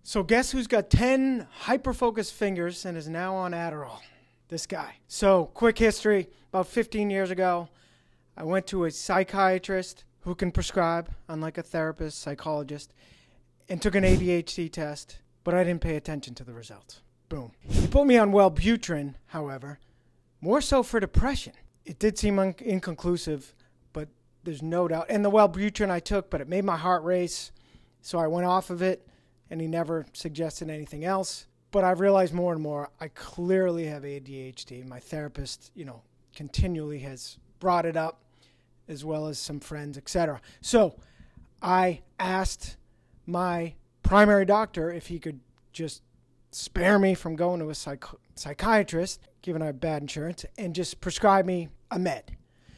So guess who's got 10 hyperfocus fingers and is now on Adderall? This guy. So quick history. About 15 years ago, I went to a psychiatrist who can prescribe, unlike a therapist, psychologist, and took an ADHD test, but I didn't pay attention to the results. Boom. He put me on Wellbutrin, however, more so for depression. It did seem inconclusive, but there's no doubt. And the Wellbutrin I took, but it made my heart race, so I went off of it, and he never suggested anything else. But I've realized more and more I clearly have ADHD. My therapist, continually has brought it up, as well as some friends, etc. So I asked my primary doctor if he could just spare me from going to a psychiatrist, given I have bad insurance, and just prescribe me a med.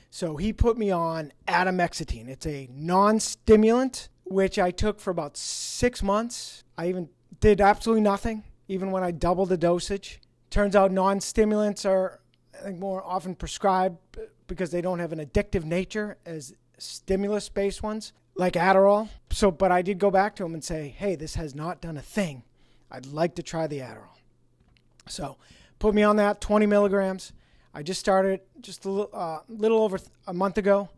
So he put me on Atomoxetine. It's a non-stimulant, which I took for about 6 months. I even did absolutely nothing, even when I doubled the dosage. Turns out non-stimulants are, I think, more often prescribed because they don't have an addictive nature as stimulus-based ones, like Adderall. But I did go back to him and say, hey, this has not done a thing. I'd like to try the Adderall. So put me on that, 20 milligrams. I just started just a little over a month ago.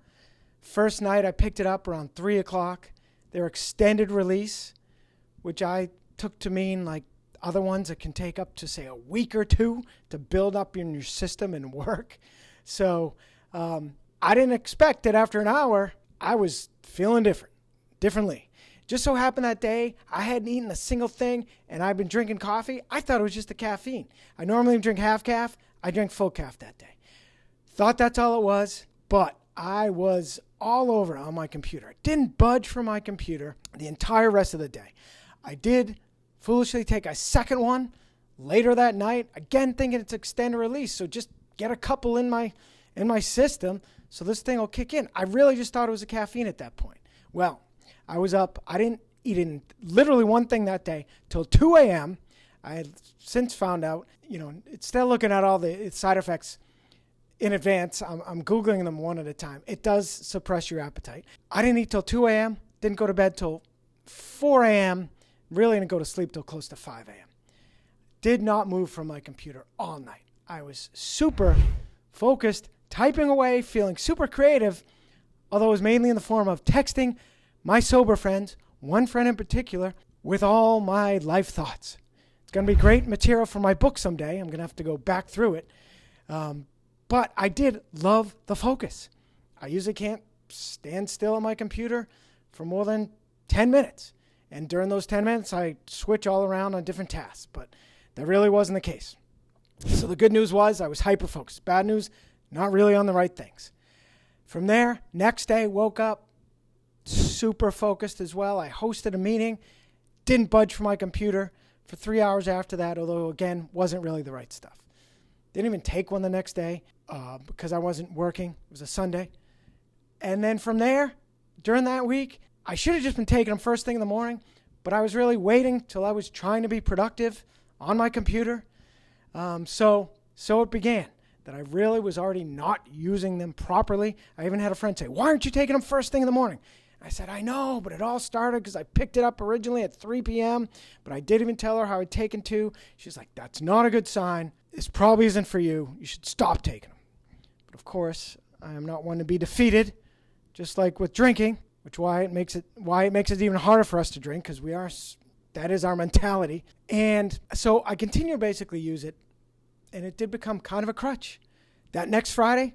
First night I picked it up around 3 o'clock. Their extended release, which I took to mean like other ones that can take up to, say, a week or two to build up in your system and work. So I didn't expect that after an hour, I was feeling differently. Just so happened that day, I hadn't eaten a single thing, and I've been drinking coffee. I thought it was just the caffeine. I normally drink half calf. I drank full calf that day. Thought that's all it was, but I was all over on my computer. Didn't budge from my computer the entire rest of the day. I did foolishly take a second one later that night, again thinking it's extended release, so just get a couple in my system so this thing will kick in. I really just thought it was a caffeine at that point. Well, I was up. I didn't eat literally one thing that day till 2 a.m. I had since found out, instead of looking at all the side effects in advance, I'm Googling them one at a time. It does suppress your appetite. I didn't eat till 2 a.m., didn't go to bed till 4 a.m., really didn't go to sleep till close to 5 a.m. Did not move from my computer all night. I was super focused, typing away, feeling super creative, although it was mainly in the form of texting my sober friends, one friend in particular, with all my life thoughts. It's going to be great material for my book someday. I'm going to have to go back through it. But I did love the focus. I usually can't stand still on my computer for more than 10 minutes. And during those 10 minutes, I switch all around on different tasks. But that really wasn't the case. So the good news was I was hyper-focused. Bad news, not really on the right things. From there, next day, woke up, super focused as well. I hosted a meeting, didn't budge from my computer for 3 hours after that, although, again, wasn't really the right stuff. Didn't even take one the next day because I wasn't working. It was a Sunday. And then from there, during that week, I should have just been taking them first thing in the morning, but I was really waiting till I was trying to be productive on my computer. So it began that I really was already not using them properly. I even had a friend say, why aren't you taking them first thing in the morning? I said, I know, but it all started because I picked it up originally at 3 p.m., but I didn't even tell her how I'd taken 2. She's like, that's not a good sign. This probably isn't for you. You should stop taking them. But of course, I am not one to be defeated, just like with drinking, why it makes it even harder for us to drink, because that is our mentality. And so I continue to basically use it, and it did become kind of a crutch. That next Friday,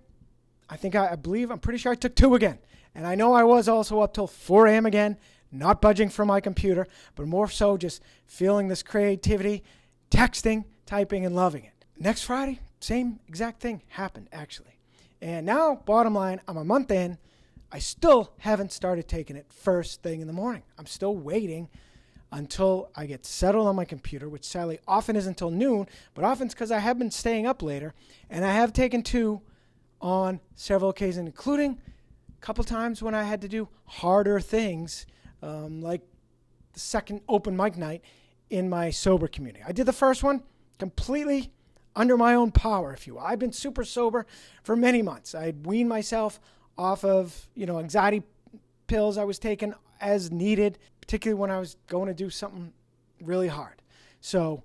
I'm pretty sure I took 2 again. And I know I was also up till 4 a.m. again, not budging from my computer, but more so just feeling this creativity, texting, typing, and loving it. Next Friday, same exact thing happened, actually. And now, bottom line, I'm a month in. I still haven't started taking it first thing in the morning. I'm still waiting until I get settled on my computer, which sadly often isn't until noon, but often it's because I have been staying up later, and I have taken 2 on several occasions, including a couple times when I had to do harder things, like the second open mic night in my sober community. I did the first one completely under my own power, if you will. I've been super sober for many months. I'd weaned myself off of, anxiety pills I was taking as needed, particularly when I was going to do something really hard. So,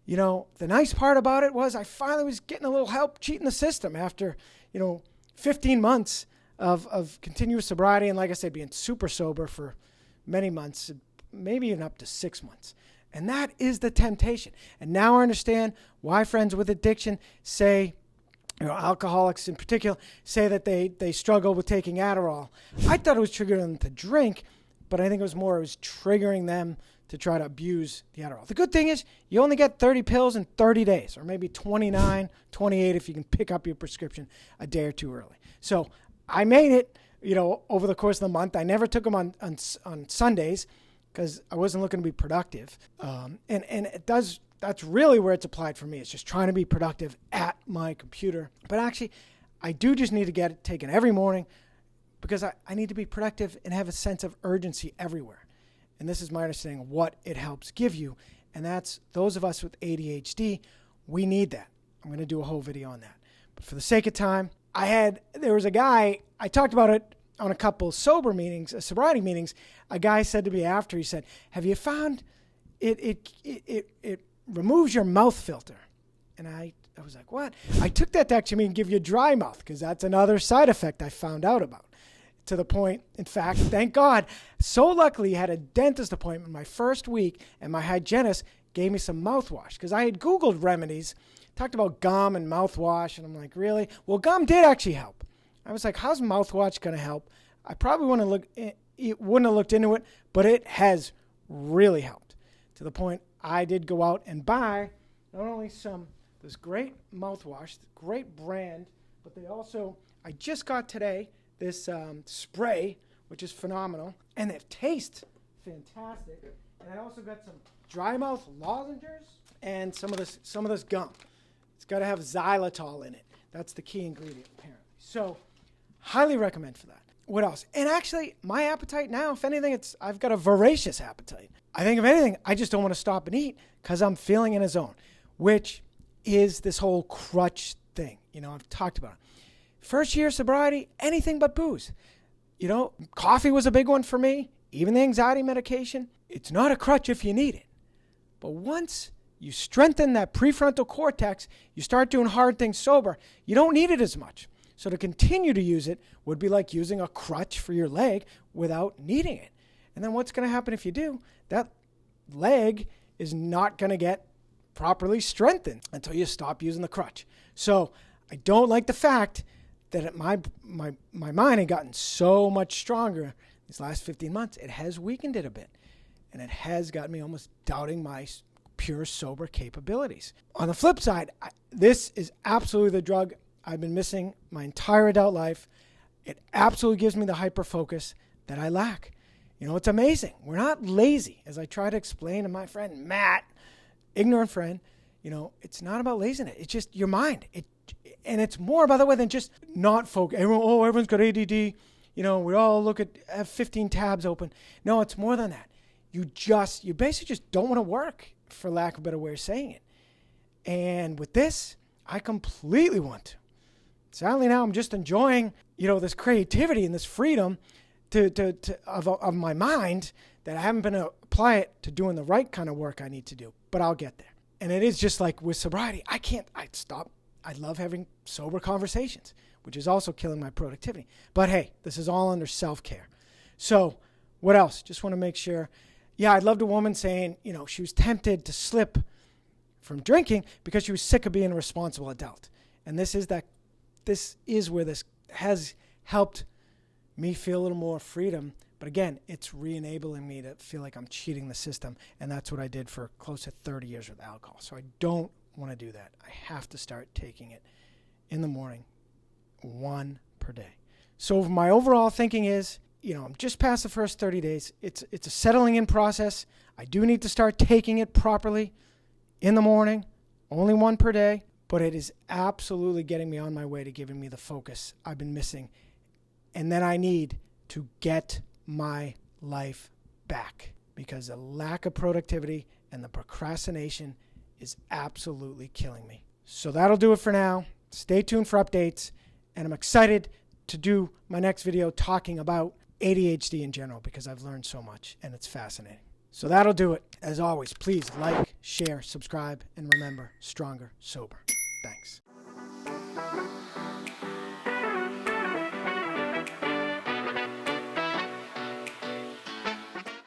the nice part about it was I finally was getting a little help cheating the system after, 15 months of continuous sobriety. And like I said, being super sober for many months, maybe even up to 6 months. And that is the temptation. And now I understand why friends with addiction say, alcoholics in particular, say that they struggle with taking Adderall. I thought it was triggering them to drink, but I think it was triggering them to try to abuse the Adderall. The good thing is you only get 30 pills in 30 days, or maybe 29, 28 if you can pick up your prescription a day or two early. So I made it, over the course of the month. I never took them on Sundays because I wasn't looking to be productive. And that's really where it's applied for me. It's just trying to be productive at my computer. But actually, I do just need to get it taken every morning because I need to be productive and have a sense of urgency everywhere. And this is my understanding of what it helps give you. And that's those of us with ADHD, we need that. I'm going to do a whole video on that. But for the sake of time, there was a guy, I talked about it on a couple sobriety meetings. A guy said to me after, he said, have you found it removes your mouth filter? And I was like, what? I took that to actually mean give you a dry mouth, because that's another side effect I found out about. To the point, in fact, thank God, so luckily I had a dentist appointment my first week, and my hygienist gave me some mouthwash, because I had Googled remedies, talked about gum and mouthwash, and I'm like, really? Well, gum did actually help. I was like, how's mouthwash going to help? I probably wouldn't have looked into it, but it has really helped. To the point, I did go out and buy not only this great mouthwash, great brand, but I just got today this spray, which is phenomenal, and it tastes fantastic. And I also got some dry mouth lozenges and some of this gum. It's got to have xylitol in it. That's the key ingredient, apparently. So, highly recommend for that. What else? And actually, my appetite now, if anything, I've got a voracious appetite. I think if anything, I just don't want to stop and eat because I'm feeling in a zone, which is this whole crutch thing. I've talked about it. First year sobriety, anything but booze. Coffee was a big one for me, even the anxiety medication. It's not a crutch if you need it. But once you strengthen that prefrontal cortex, you start doing hard things sober, you don't need it as much. So to continue to use it would be like using a crutch for your leg without needing it. And then what's going to happen if you do? That leg is not going to get properly strengthened until you stop using the crutch. So I don't like the fact that my mind had gotten so much stronger these last 15 months. It has weakened it a bit. And it has got me almost doubting my pure sober capabilities. On the flip side, this is absolutely the drug I've been missing my entire adult life. It absolutely gives me the hyperfocus that I lack. It's amazing. We're not lazy, as I try to explain to my friend Matt, ignorant friend. It's not about laziness. It's just your mind. And it's more, by the way, than just not focus. Everyone's got ADD. We all have 15 tabs open. No, it's more than that. You basically just don't want to work, for lack of a better way of saying it. And with this, I completely want to. Sadly now I'm just enjoying, this creativity and this freedom of my mind that I haven't been able to apply it to doing the right kind of work I need to do. But I'll get there. And it is just like with sobriety. I'd stop. I love having sober conversations, which is also killing my productivity. But hey, this is all under self-care. So what else? Just want to make sure. Yeah, I loved a woman saying, she was tempted to slip from drinking because she was sick of being a responsible adult. And this is where this has helped me feel a little more freedom. But again, it's re-enabling me to feel like I'm cheating the system. And that's what I did for close to 30 years with alcohol. So I don't want to do that. I have to start taking it in the morning, 1 per day. So my overall thinking is, I'm just past the first 30 days. It's a settling in process. I do need to start taking it properly in the morning, only 1 per day, but it is absolutely getting me on my way to giving me the focus I've been missing. And then I need to get my life back because the lack of productivity and the procrastination is absolutely killing me. So that'll do it for now. Stay tuned for updates. And I'm excited to do my next video talking about ADHD in general because I've learned so much and it's fascinating. So that'll do it. As always, please like, share, subscribe, and remember, stronger, sober. Thanks.